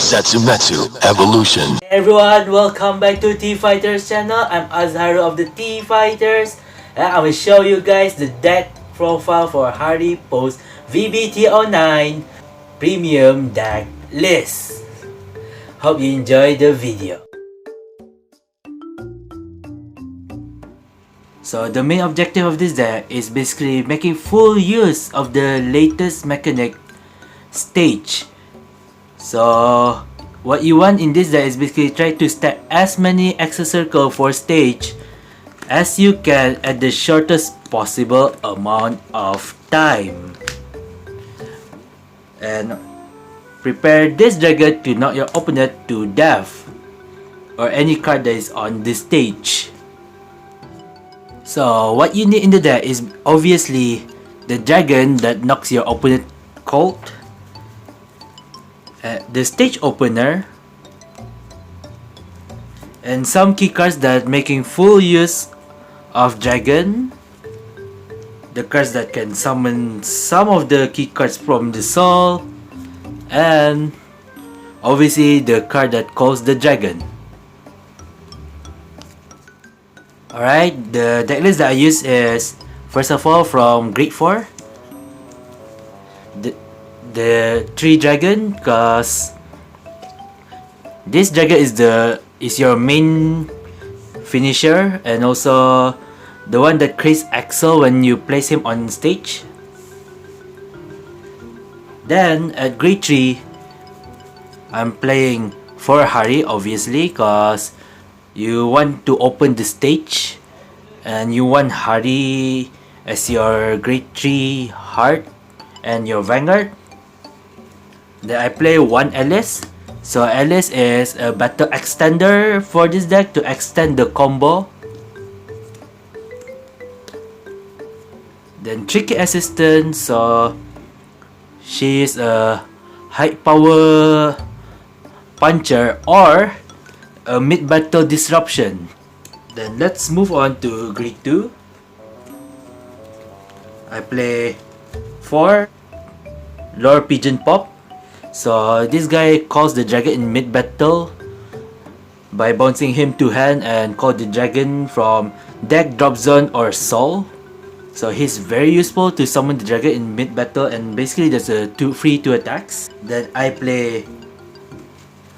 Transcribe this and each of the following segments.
Setsumetsu Evolution. Hey everyone, welcome back to T Fighters channel. I'm Azuharu of the T Fighters, and I will show you guys the deck profile for Harri post V-BT09 Premium deck list. Hope you enjoy the video. So the main objective of this deck is basically making full use of the latest mechanic stage. So what you want in this deck is basically try to stack as many Access Circle for stage as you can at the shortest possible amount of time. And prepare this dragon to knock your opponent to death or any card that is on this stage. So what you need in the deck is obviously the dragon that knocks your opponent cold, the stage opener, and some key cards that making full use of dragon, the cards that can summon some of the key cards from the soul, and obviously the card that calls the dragon. Alright, the deck list that I use is first of all from grade 4, the 3 dragon, cause this dragon is your main finisher and also the one that creates Axel when you place him on stage. Then at grade 3, I'm playing for Harri obviously, cause you want to open the stage and you want Harri as your grade 3 heart and your vanguard. Then I play one Alice. So Alice is a battle extender for this deck to extend the combo. Then Tricky Assistant, so she is a high power puncher or a mid battle disruption. Then let's move on to grade 2. I play 4 Lord Pigeon Pop. So this guy calls the dragon in mid battle by bouncing him to hand and call the dragon from deck, drop zone or soul. So he's very useful to summon the dragon in mid battle, and basically there's a free 2 attacks. Then I play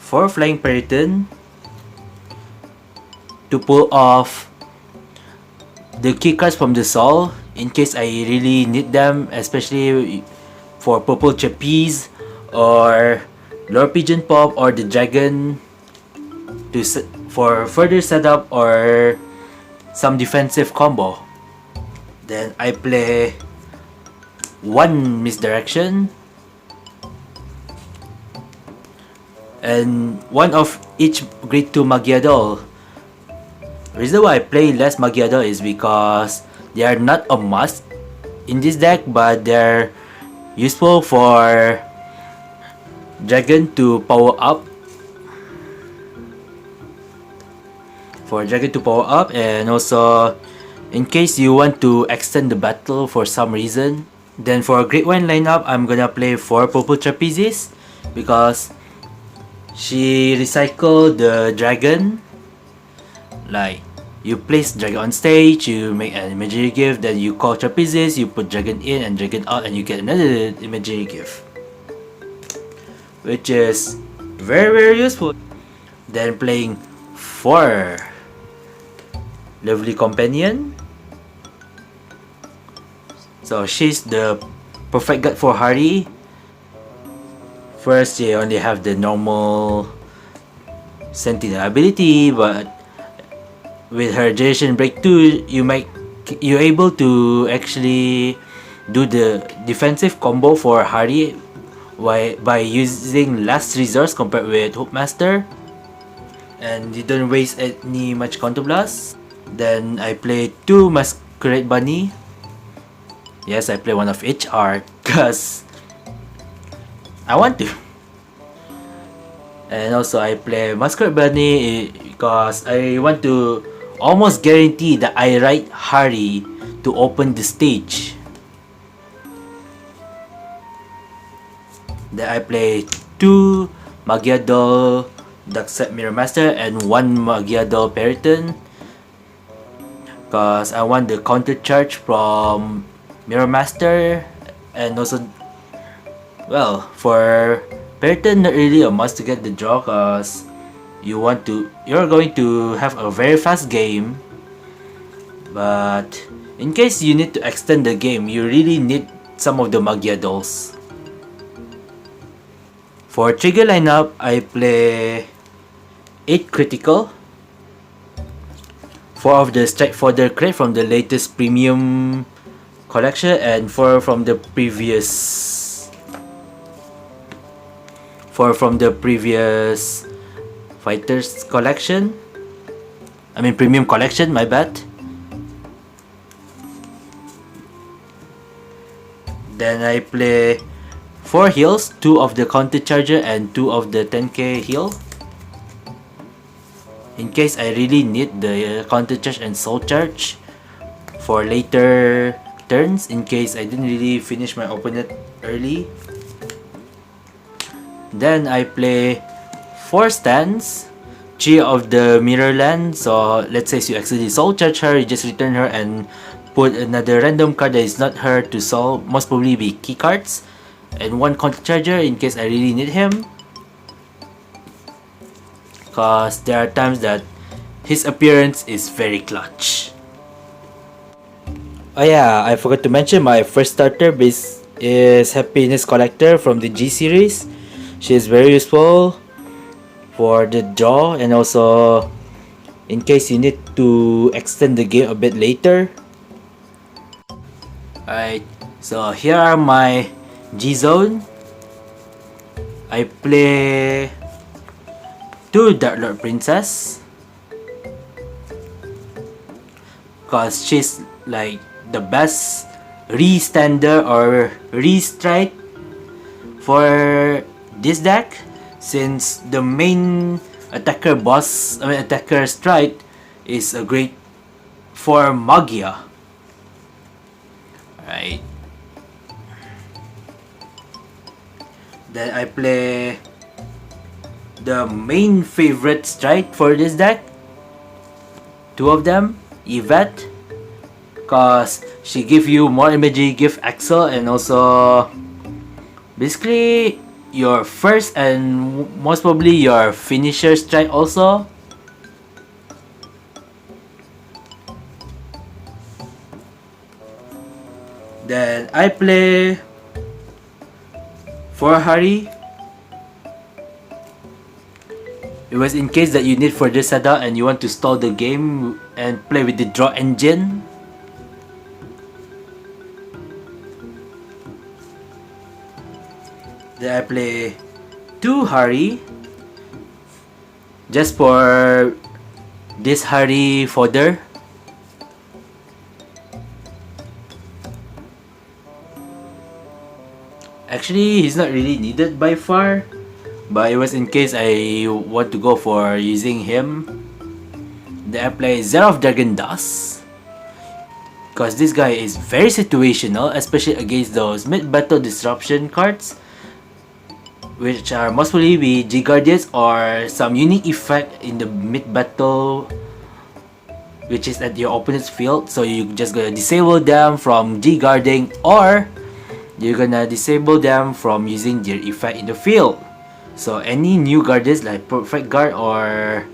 4 Flying Periton to pull off the key cards from the soul in case I really need them, especially for Purple Trapeze or Lord Pigeon Pop or the dragon for further setup or some defensive combo. Then I play 1 Misdirection and 1 of each grade 2 Magiadol. The reason why I play less Magiadol is because they are not a must in this deck, but they're useful for dragon to power up. And also in case you want to extend the battle for some reason. Then for grade 1 lineup, I'm gonna play 4 Purple Trapezes because she recycled the dragon. Like, you place dragon on stage, you make an imaginary gift, then you call Trapezes, you put dragon in and dragon out, and you get another imaginary gift, which is very useful. Then playing 4 Lovely Companion. So she's the perfect guard for Harri. First, you only have the normal Sentinel ability, but with her Generation Break 2, you're able to actually do the defensive combo for Harri by using last resource compared with Hookmaster, and you don't waste any much counterblast. Then I play 2 Masquerade Bunny. Yes, I play 1 of each art because I want to. And also I play Masquerade Bunny because I want to almost guarantee that I write Harri to open the stage. Then I play 2 Magyadol Duckset Mirror Master and 1 Magyadol Periton, because I want the counter charge from Mirror Master. And also, well, for Periton, not really a must to get the draw, because you're going to have a very fast game. But in case you need to extend the game, you really need some of the Magyadols. For trigger lineup, I play 8 critical, 4 of the strike fodder crate from the latest premium collection, and 4 from the previous fighters collection. I mean premium collection, my bad. Then I play 4 heals, 2 of the counter charger and 2 of the 10k heal, in case I really need the counter charge and soul charge for later turns, in case I didn't really finish my opponent early. Then I play 4 stands, 3 of the mirror land, so let's say you accidentally soul charge her, you just return her and put another random card that is not her to soul, most probably be key cards, and 1 counter charger in case I really need him, because there are times that his appearance is very clutch. Oh yeah, I forgot to mention my first starter base is Happiness Collector from the G series. She is very useful for the draw, and also in case you need to extend the game a bit later. Alright, so here are my G zone. I play 2 Dark Lord Princess, because she's like the best re-stander or re-strike for this deck, since the main attacker strike is a great for Magia. Right. Then I play the main favorite strike for this deck, 2 of them, Yvette, cause she give you more imagery, give Axel, and also basically your first and most probably your finisher strike also. Then I play for Harri. It was in case that you need further setup and you want to stall the game and play with the draw engine. Then I play 2 Harri just for this Harri fodder. Actually, he's not really needed by far, but it was in case I want to go for using him. Then I play Zero of Dragon Dust, because this guy is very situational, especially against those mid-battle disruption cards, which are most probably be G Guardians or some unique effect in the mid-battle which is at your opponent's field. So you just gonna disable them from G guarding, or you're gonna disable them from using their effect in the field. So any new guardians like Perfect Guard or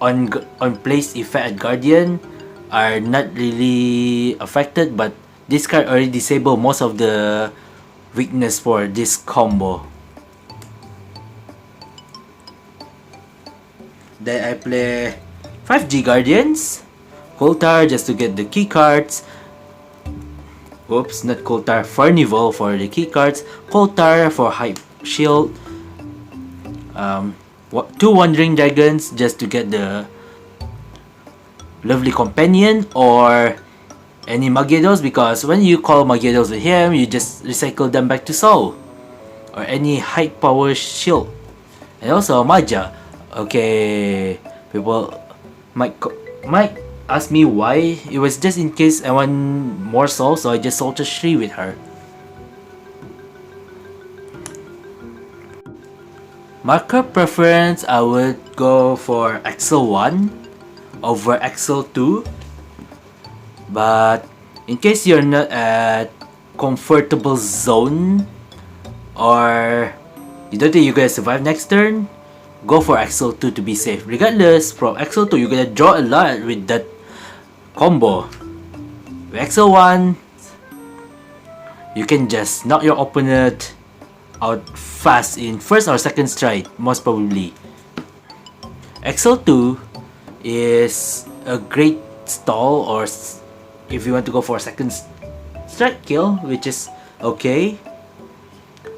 on place effect at Guardian are not really affected, but this card already disabled most of the weakness for this combo. Then I play 5 G Guardians, Coltar just to get the key cards. Oops, not Coltar, Furnival for the key cards, Coltar for Hype Shield, 2 Wandering Dragons just to get the Lovely Companion or any Magyados, because when you call Magyados with him, you just recycle them back to Soul, or any high power shield. And also Maja. Okay, people might ask me why. It was just in case I want more Soul, so I just sold a 3 with her. Marker preference, I would go for Excel 1 over Excel 2. But in case you're not at comfortable zone or you don't think you're gonna survive next turn, go for Excel 2 to be safe. Regardless, from Excel 2 you're gonna draw a lot with that combo. With Excel 1, you can just knock your opponent out fast in first or second strike, most probably. Excel 2 is a great stall, or if you want to go for a second strike kill, which is okay.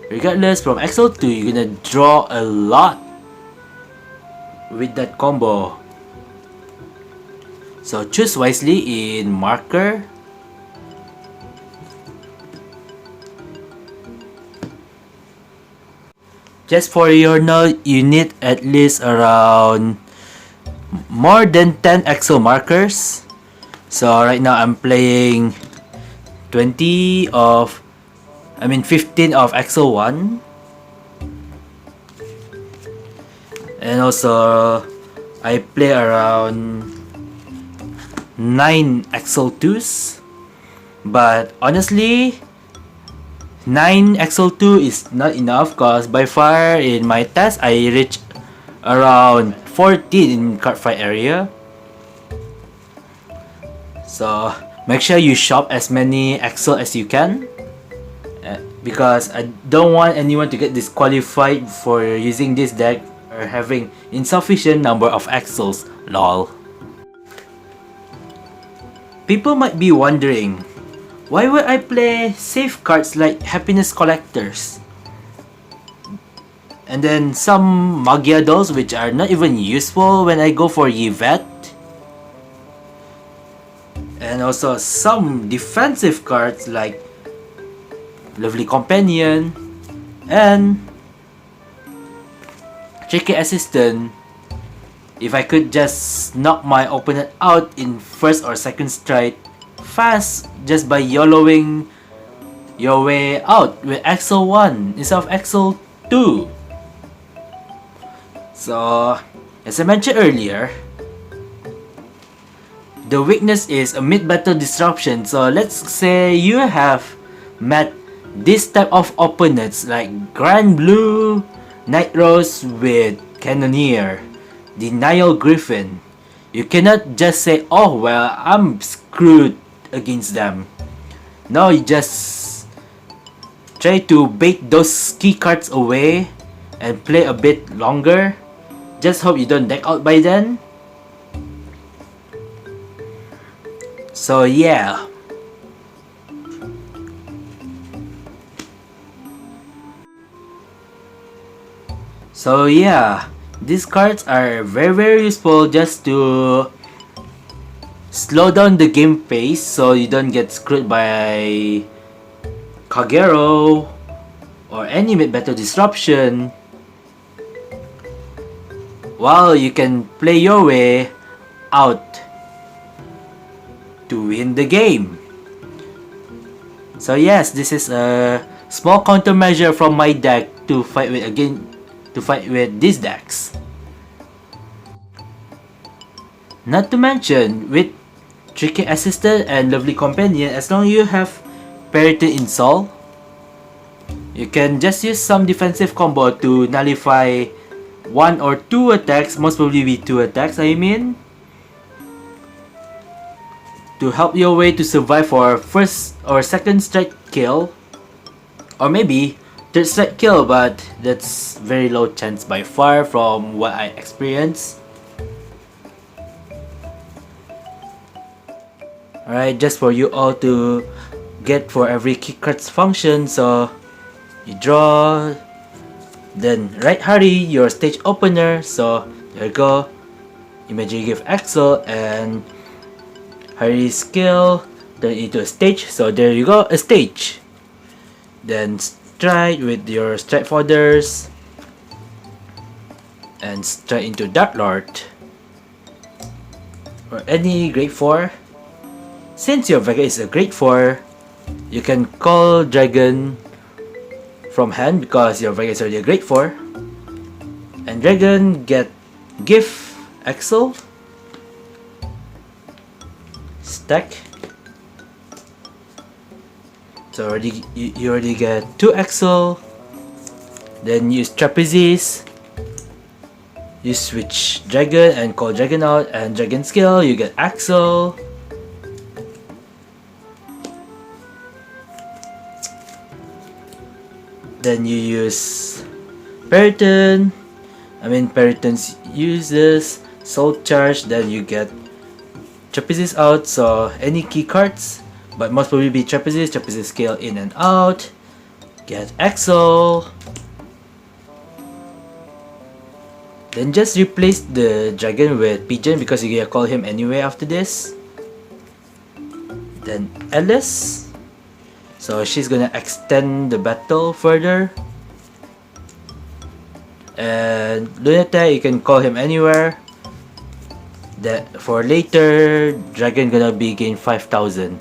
Regardless, from Excel 2 you're gonna draw a lot with that combo. So choose wisely in marker. Just for your note, you need at least around more than 10 Excel markers. So right now I'm playing 15 of Excel 1. And also I play around 9 Excel 2s. But honestly, 9 Excel 2 is not enough because by far in my test I reached around 14 in card fight area. So make sure you shop as many Excel as you can, because I don't want anyone to get disqualified for using this deck or having insufficient number of Excels, lol. People might be wondering, why would I play safe cards like Happiness Collectors? And then some Magia dolls which are not even useful when I go for Yvette. And also some defensive cards like Lovely Companion and Tricky Assistant. If I could just knock my opponent out in first or second strike fast just by YOLOing your way out with Excel 1 instead of Excel 2. So, as I mentioned earlier, the weakness is a mid-battle disruption. So let's say you have met this type of opponents like Grand Blue, Night Rose with Cannoneer, Denial Griffin. You cannot just say, oh well, I'm screwed against them. No, you just try to bait those key cards away and play a bit longer. Just hope you don't deck out by then. So yeah. These cards are very useful just to slow down the game pace so you don't get screwed by Kagero or any mid-battle disruption, while you can play your way out to win the game. So yes, this is a small countermeasure from my deck to fight with these decks. Not to mention, with Tricky Assistant and Lovely Companion, as long as you have Parity in Soul, you can just use some defensive combo to nullify 1 or 2 attacks, most probably be 2 attacks I mean, to help your way to survive for first or second strike kill, or maybe third strike kill, but that's very low chance by far from what I experienced. Alright, just for you all to get for every key card's function. So you draw, then right Harri, your stage opener. So there you go. Imagine you give Axel and Harri's skill turn into a stage. So there you go, a stage. Then strike with your strike fodders and strike into Dark Lord or any grade 4. Since your Vega is a grade 4, you can call Dragon from hand because your Vega is already a grade 4. And Dragon get Gift Axle stack. So you already get 2 Axle. Then use Trapezes. You switch Dragon and call Dragon out, and Dragon skill you get Axle. Then you use Periton. Periton uses Soul Charge, then you get Trapezes out, so any key cards, but most probably be Trapezes scale in and out. Get Axle. Then just replace the Dragon with Pigeon because you can call him anyway after this. Then Alice. So she's gonna extend the battle further. And Lunatech, you can call him anywhere. That for later, Dragon gonna be gain 5,000.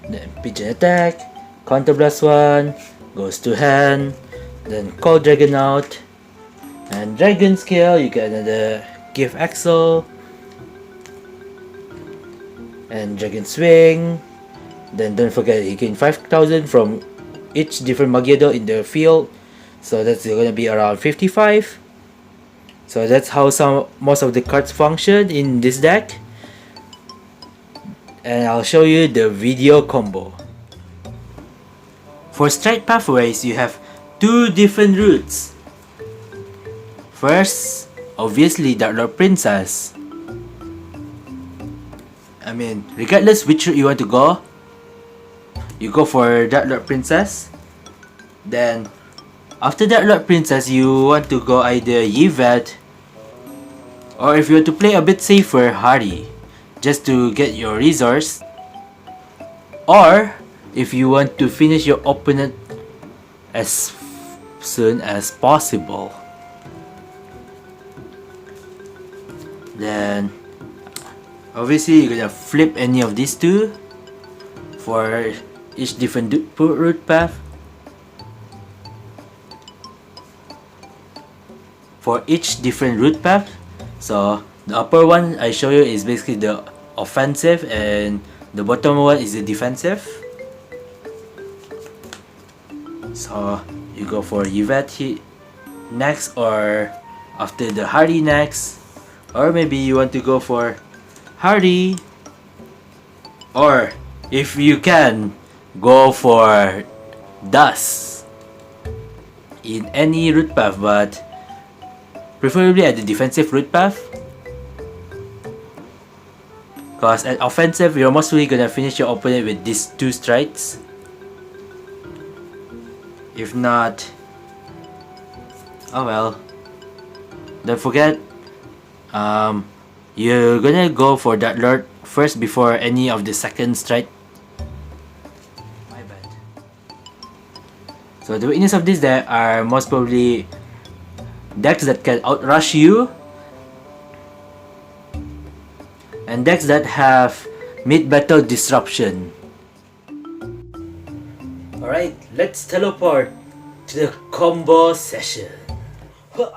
Then Pigeon attack, counter blast 1, goes to hand, then call Dragon out. And Dragon skill, you get another Gift Axle. And Dragon swing. Then don't forget he gain 5,000 from each different Magyedo in the field. So that's gonna be around 55. So that's how most of the cards function in this deck. And I'll show you the video combo. For straight pathways, you have 2 different routes. First, obviously Dark Lord Princess. Regardless which route you want to go, you go for Dark Lord Princess. Then after Dark Lord Princess, you want to go either Yvette, or if you want to play a bit safer, Harri, just to get your resource. Or if you want to finish your opponent as soon as possible, then obviously you're gonna flip any of these 2 for each different route path. For each different route path. So the upper one I show you is basically the offensive, and the bottom one is the defensive. So you go for Yvette next, or after the Harri next, or maybe you want to go for Harri, or if you can, go for Dust in any route path, but preferably at the defensive route path. Because at offensive, you're mostly gonna finish your opponent with these 2 strides. If not, oh well. Don't forget, you're gonna go for Dark Lord first before any of the second stride. My bad. So the weakness of this deck are most probably decks that can outrush you, and decks that have mid-battle disruption. Alright, let's teleport to the combo session. Huh.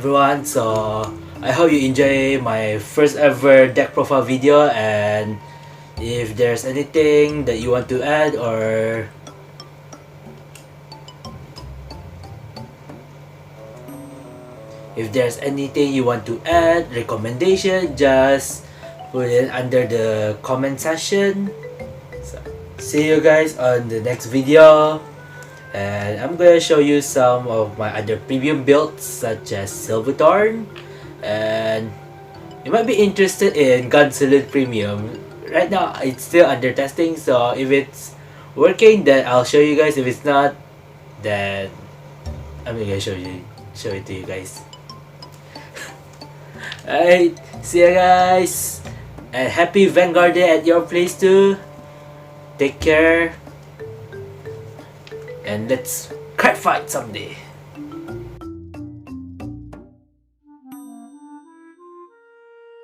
everyone. So I hope you enjoy my first ever deck profile video, and if there's anything that you want to add, or if there's anything you want to add, recommendation, just put it under the comment section. So, see you guys on the next video. And I'm gonna show you some of my other premium builds such as Silverthorn, and you might be interested in Gunsalute Premium. Right now it's still under testing, so if it's working then I'll show you guys. If it's not, then I'm gonna show it to you guys. Alright, see you guys, and happy Vanguard Day at your place too. Take care, and let's crack fight someday.